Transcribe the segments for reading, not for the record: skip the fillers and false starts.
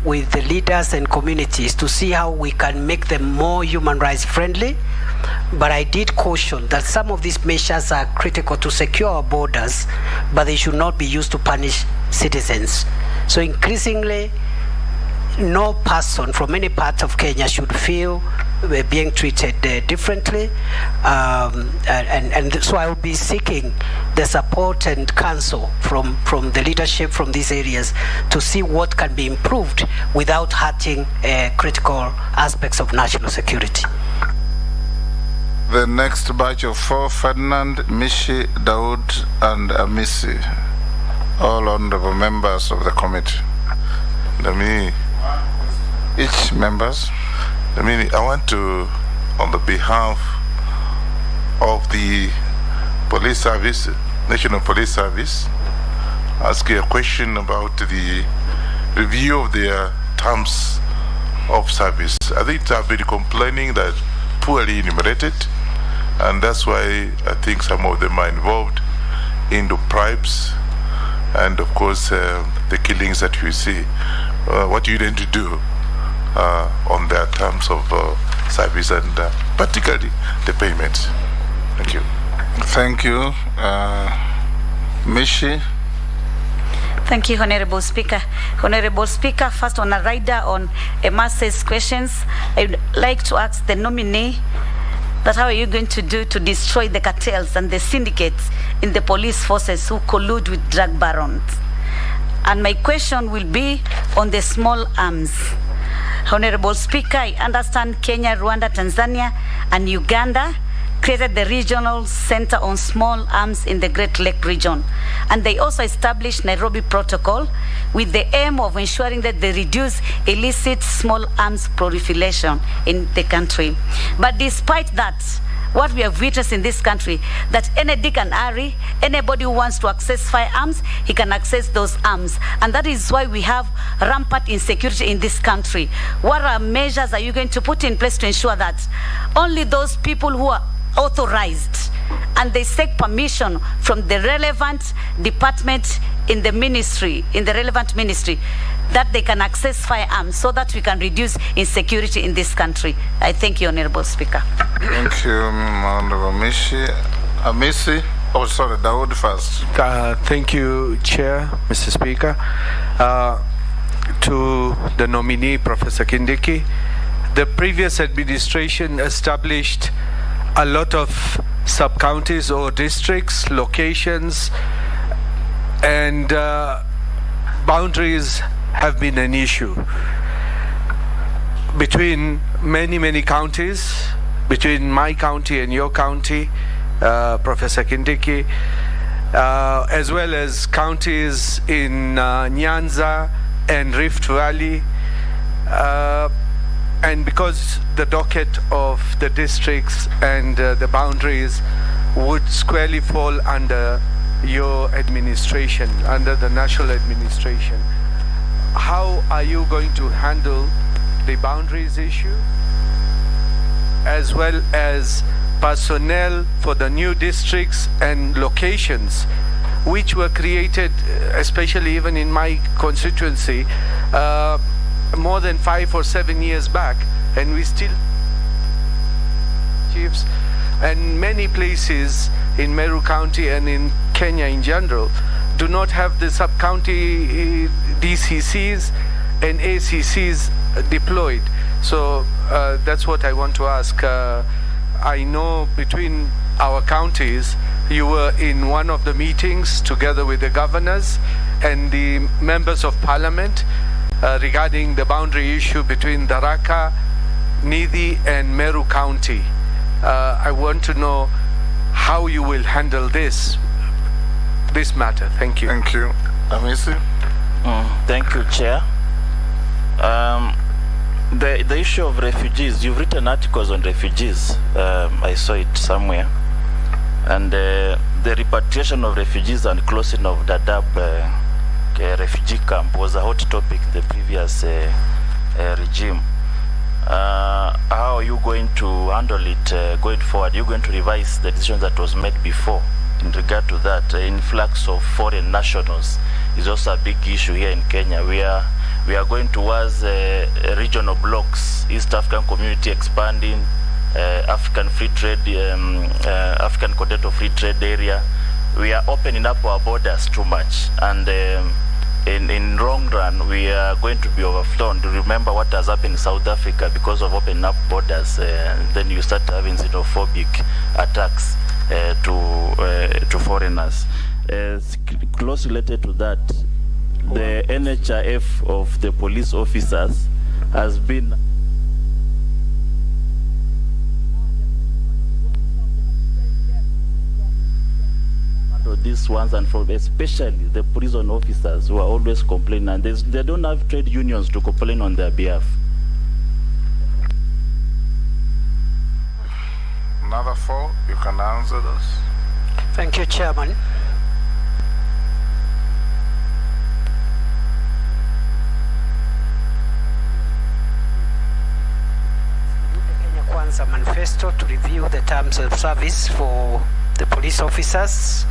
with the leaders and communities to see how we can make them more human rights friendly. But I did caution that some of these measures are critical to secure our borders, but they should not be used to punish citizens. So increasingly, no person from any part of Kenya should feel being treated differently, and so I will be seeking the support and counsel from the leadership from these areas to see what can be improved without hurting critical aspects of national security. The next batch of 4, Ferdinand, Mishi, Daud, and Amisi, all honorable members of the committee. Each members. I want to, on the behalf of the police service, National Police Service, ask you a question about the review of their terms of service. I think they have been complaining that poorly enumerated, and that's why I think some of them are involved in the bribes and of course the killings that you see. What do you intend to do on their terms of service and particularly the payments? Thank you. Thank you. Mishi. Thank you, Honorable Speaker. Honorable Speaker, first on a rider on Emase's questions, I would like to ask the nominee that how are you going to do to destroy the cartels and the syndicates in the police forces who collude with drug barons? And my question will be on the small arms. Honorable Speaker, I understand Kenya, Rwanda, Tanzania, and Uganda created the Regional Center on Small Arms in the Great Lake region. And they also established Nairobi Protocol with the aim of ensuring that they reduce illicit small arms proliferation in the country. But despite that, what we have witnessed in this country, that any Dick and Harry, anybody who wants to access firearms, he can access those arms. And that is why we have rampant insecurity in this country. What measures are you going to put in place to ensure that only those people who are authorized and they seek permission from the relevant department in the ministry, in the relevant ministry, that they can access firearms so that we can reduce insecurity in this country? I thank you, Honorable Speaker. Thank you, Honorable Mishi. Amisi. Oh, sorry, Dawood first. Thank you, Chair, Mr. Speaker. To the nominee, Professor Kindiki, the previous administration established a lot of sub-counties or districts, locations, and boundaries have been an issue between many counties, between my county and your county, Professor Kindiki, as well as counties in Nyanza and Rift Valley, and because the docket of the districts and the boundaries would squarely fall under your administration, under the national administration, how are you going to handle the boundaries issue, as well as personnel for the new districts and locations which were created, especially even in my constituency, more than 5 or 7 years back, and we still chiefs and many places in Meru County and in Kenya in general do not have the sub-county DCCs and ACCs deployed. So that's what I want to ask. I know between our counties, you were in one of the meetings together with the governors and the members of parliament regarding the boundary issue between Tharaka, Nidi, and Meru County. I want to know how you will handle this matter. Thank you. Thank you. Amisi? Thank you, Chair. The issue of refugees, you've written articles on refugees. I saw it somewhere. And the repatriation of refugees and closing of Dadaab refugee camp was a hot topic in the previous regime. How are you going to handle it going forward? Are you going to revise the decision that was made before in regard to that? Influx of foreign nationals is also a big issue here in Kenya, where We are going towards regional blocks, East African Community expanding, African Free Trade, African Continental Free Trade area. We are opening up our borders too much, and in long run we are going to be overflown. Remember what has happened in South Africa because of opening up borders. Then you start having xenophobic attacks to foreigners. Closely related to that, the NHIF of the police officers has been these ones, and from especially the prison officers who are always complaining, and they don't have trade unions to complain on their behalf. Another 4, you can answer those. Thank you, Chairman. The Kenya Kwanza manifesto to review the terms of service for the police officers,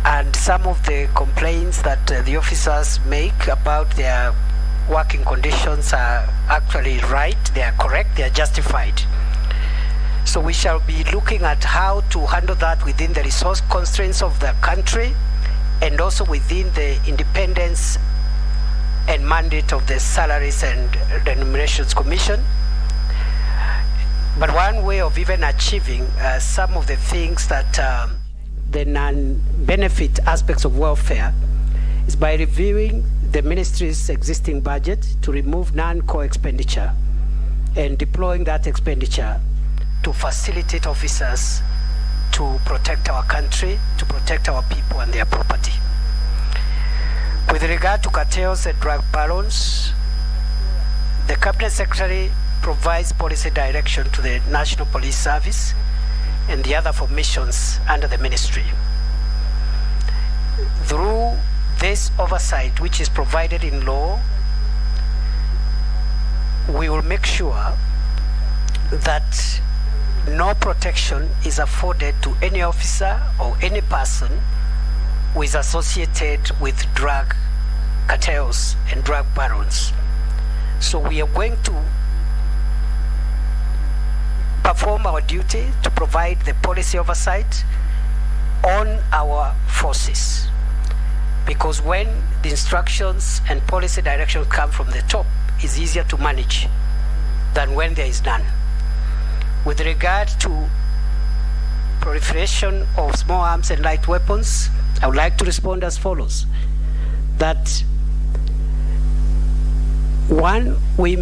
and some of the complaints that the officers make about their working conditions are actually right, they are correct, they are justified. So we shall be looking at how to handle that within the resource constraints of the country and also within the independence and mandate of the Salaries and Remunerations Commission. But one way of even achieving some of the things that the non-benefit aspects of welfare is by reviewing the ministry's existing budget to remove non-core expenditure and deploying that expenditure to facilitate officers to protect our country, to protect our people and their property. With regard to cartels and drug barons, the Cabinet Secretary provides policy direction to the National Police Service and the other formations under the ministry. Through this oversight, which is provided in law, we will make sure that no protection is afforded to any officer or any person who is associated with drug cartels and drug barons. So we are going to perform our duty to provide the policy oversight on our forces, because when the instructions and policy direction come from the top, it's easier to manage than when there is none. With regard to proliferation of small arms and light weapons, I would like to respond as follows: that one, we